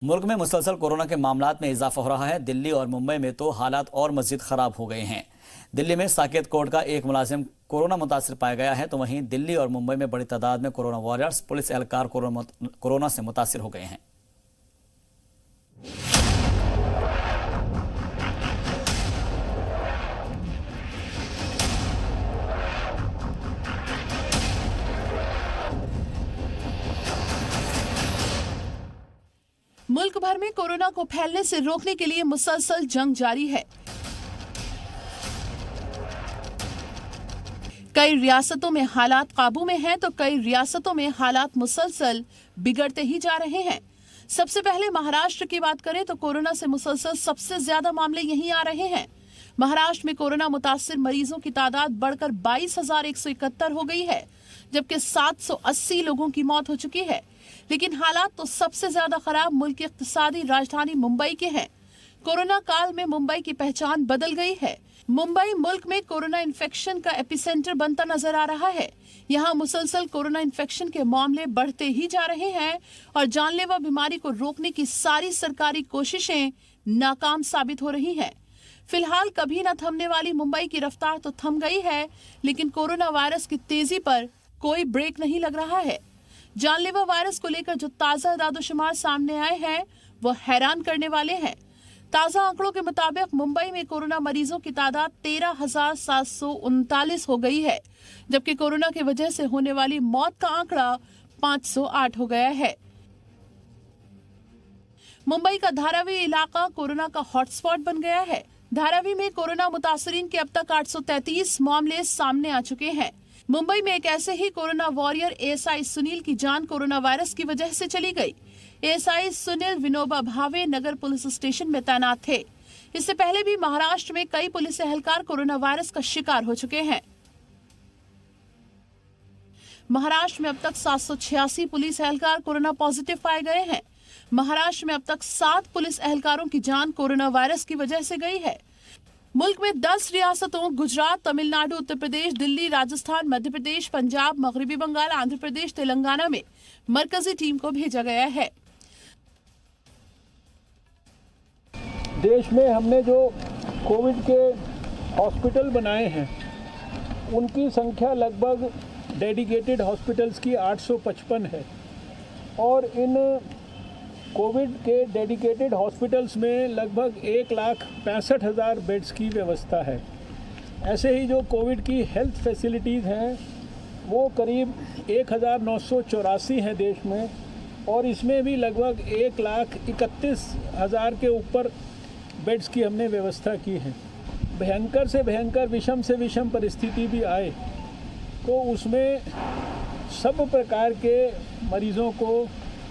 मुल्क में मुसलसल कोरोना के मामलात में इजाफा हो रहा है। दिल्ली और मुंबई में तो हालात और मजीद खराब हो गए हैं। दिल्ली में साकेत कोर्ट का एक मुलाजिम कोरोना मुतासिर पाया गया है, तो वहीं दिल्ली और मुंबई में बड़ी तादाद में कोरोना वॉरियर्स, पुलिस एहलकार कोरोना से मुतासिर हो गए हैं। मुल्क भर में कोरोना को फैलने से रोकने के लिए मुसलसल जंग जारी है। कई रियासतों में हालात काबू में हैं, तो कई रियासतों में हालात मुसलसल बिगड़ते ही जा रहे हैं। सबसे पहले महाराष्ट्र की बात करें तो कोरोना से मुसलसल सबसे ज्यादा मामले यहीं आ रहे हैं। महाराष्ट्र में कोरोना मुतासिर मरीजों की तादाद बढ़कर 22,171 हो गई है, जबकि 780 लोगों की मौत हो चुकी है। लेकिन हालात तो सबसे ज्यादा खराब मुल्क की इक्तिसादी राजधानी मुंबई के हैं। कोरोना काल में मुंबई की पहचान बदल गई है। मुंबई मुल्क में कोरोना इन्फेक्शन का एपिसेंटर बनता नजर आ रहा है। यहाँ मुसलसल कोरोना इन्फेक्शन के मामले बढ़ते ही जा रहे हैं और जानलेवा बीमारी को रोकने की सारी सरकारी कोशिशें नाकाम साबित हो रही हैं। फिलहाल कभी न थमने वाली मुंबई की रफ्तार तो थम गई है, लेकिन कोरोना वायरस की तेजी पर कोई ब्रेक नहीं लग रहा है। जानलेवा वायरस को लेकर जो ताजा दादोशुमार सामने आए हैं वो हैरान करने वाले हैं। ताजा आंकड़ों के मुताबिक मुंबई में कोरोना मरीजों की तादाद 13,739 हो गई है, जबकि कोरोना की वजह से होने वाली मौत का आंकड़ा 508 हो गया है। मुंबई का धारावी इलाका कोरोना का हॉटस्पॉट बन गया है। धारावी में कोरोना मुतासरीन के अब तक 833 मामले सामने आ चुके हैं। मुंबई में एक ऐसे ही कोरोना वॉरियर एएसआई सुनील की जान कोरोना वायरस की वजह से चली गई। एएसआई सुनील विनोबा भावे नगर पुलिस स्टेशन में तैनात थे। इससे पहले भी महाराष्ट्र में कई पुलिस एहलकार कोरोना वायरस का शिकार हो चुके हैं। महाराष्ट्र में अब तक 786 पुलिस एहलकार कोरोना पॉजिटिव पाए गए हैं। महाराष्ट्र में अब तक 7 पुलिस एहलकारों की जान कोरोना वायरस की वजह से गई है। मुल्क में 10 रियासतों गुजरात, तमिलनाडु, उत्तर प्रदेश, दिल्ली, राजस्थान, मध्य प्रदेश, पंजाब, मगरबी बंगाल, आंध्र प्रदेश, तेलंगाना में मरकजी टीम को भेजा गया है। देश में हमने जो कोविड के हॉस्पिटल बनाए हैं उनकी संख्या लगभग डेडिकेटेड हॉस्पिटल्स की 855 है और इन कोविड के डेडिकेटेड हॉस्पिटल्स में लगभग 1,65,000 बेड्स की व्यवस्था है। ऐसे ही जो कोविड की हेल्थ फैसिलिटीज़ हैं वो करीब 1,984 हैं देश में, और इसमें भी लगभग 1,31,000 के ऊपर बेड्स की हमने व्यवस्था की है। भयंकर से भयंकर, विषम से विषम परिस्थिति भी आए तो उसमें सब प्रकार के मरीज़ों को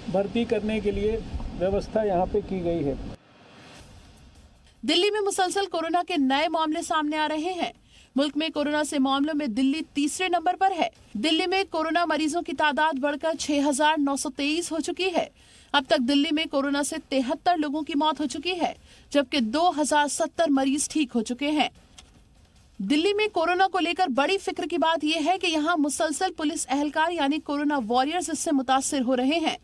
भर्ती करने के लिए व्यवस्था यहाँ पे की गई है। दिल्ली में मुसलसल कोरोना के नए मामले सामने आ रहे हैं। मुल्क में कोरोना से मामलों में दिल्ली तीसरे नंबर पर है। दिल्ली में कोरोना मरीजों की तादाद बढ़कर 6,923 हो चुकी है। अब तक दिल्ली में कोरोना से 73 लोगों की मौत हो चुकी है, जबकि 2,070 मरीज ठीक हो चुके हैं। दिल्ली में कोरोना को लेकर बड़ी फिक्र की बात यह है कि यहाँ मुसलसल पुलिस एहलकार यानी कोरोना वॉरियर्स इससे मुतासिर हो रहे हैं।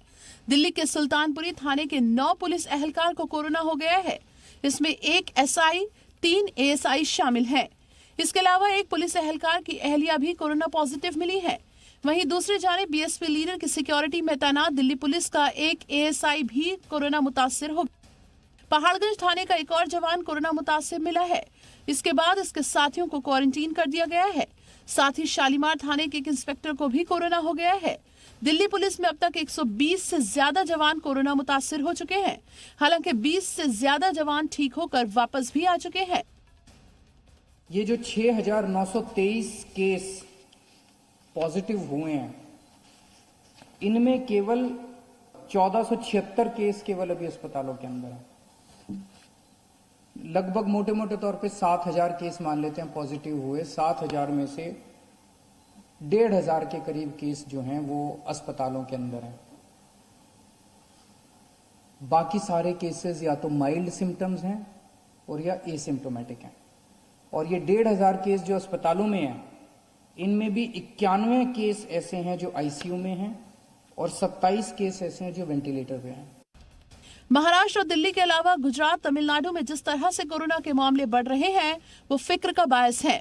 दिल्ली के सुल्तानपुरी थाने के 9 पुलिस एहलकार को कोरोना हो गया है। इसमें 1 एसआई, 3 एएसआई शामिल हैं। इसके अलावा एक पुलिस एहलकार की अहलिया भी कोरोना पॉजिटिव मिली है। वहीं दूसरी जानिब बीएसपी लीडर की सिक्योरिटी में तैनात दिल्ली पुलिस का एक एएसआई भी कोरोना मुतासिर हो। पहाड़गंज थाने का एक और जवान कोरोना मुतासिर मिला है। इसके बाद इसके साथियों को क्वारंटीन कर दिया गया है। साथ ही शालीमार थाने के एक इंस्पेक्टर को भी कोरोना हो गया है। दिल्ली पुलिस में अब तक 120 से ज्यादा जवान कोरोना मुतासिर हो चुके हैं। हालांकि 20 से ज्यादा जवान ठीक होकर वापस भी आ चुके हैं। ये जो 6,923 केस पॉजिटिव हुए हैं, इनमें केवल 1,476 केस केवल अभी अस्पतालों के अंदर है। लगभग मोटे मोटे तौर पे 7,000 केस मान लेते हैं पॉजिटिव हुए। 7,000 में से 1,500 के करीब केस जो हैं वो अस्पतालों के अंदर हैं। बाकी सारे केसेस या तो माइल्ड सिम्टम्स हैं और या एसिम्टोमेटिक हैं। और ये 1,500 केस जो अस्पतालों में हैं, इनमें भी 91 केस ऐसे हैं जो आईसीयू में हैं और 27 केस ऐसे हैं जो वेंटिलेटर पे हैं। महाराष्ट्र और दिल्ली के अलावा गुजरात, तमिलनाडु में जिस तरह से कोरोना के मामले बढ़ रहे हैं वो फिक्र का बायस है।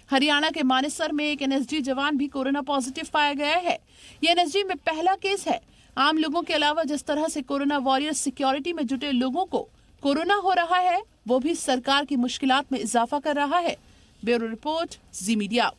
हरियाणा के मानेसर में एक एनएसजी जवान भी कोरोना पॉजिटिव पाया गया है। ये एनएसजी में पहला केस है। आम लोगों के अलावा जिस तरह से कोरोना वॉरियर सिक्योरिटी में जुटे लोगों को कोरोना हो रहा है वो भी सरकार की मुश्किलात में इजाफा कर रहा है। ब्यूरो रिपोर्ट, जी मीडिया।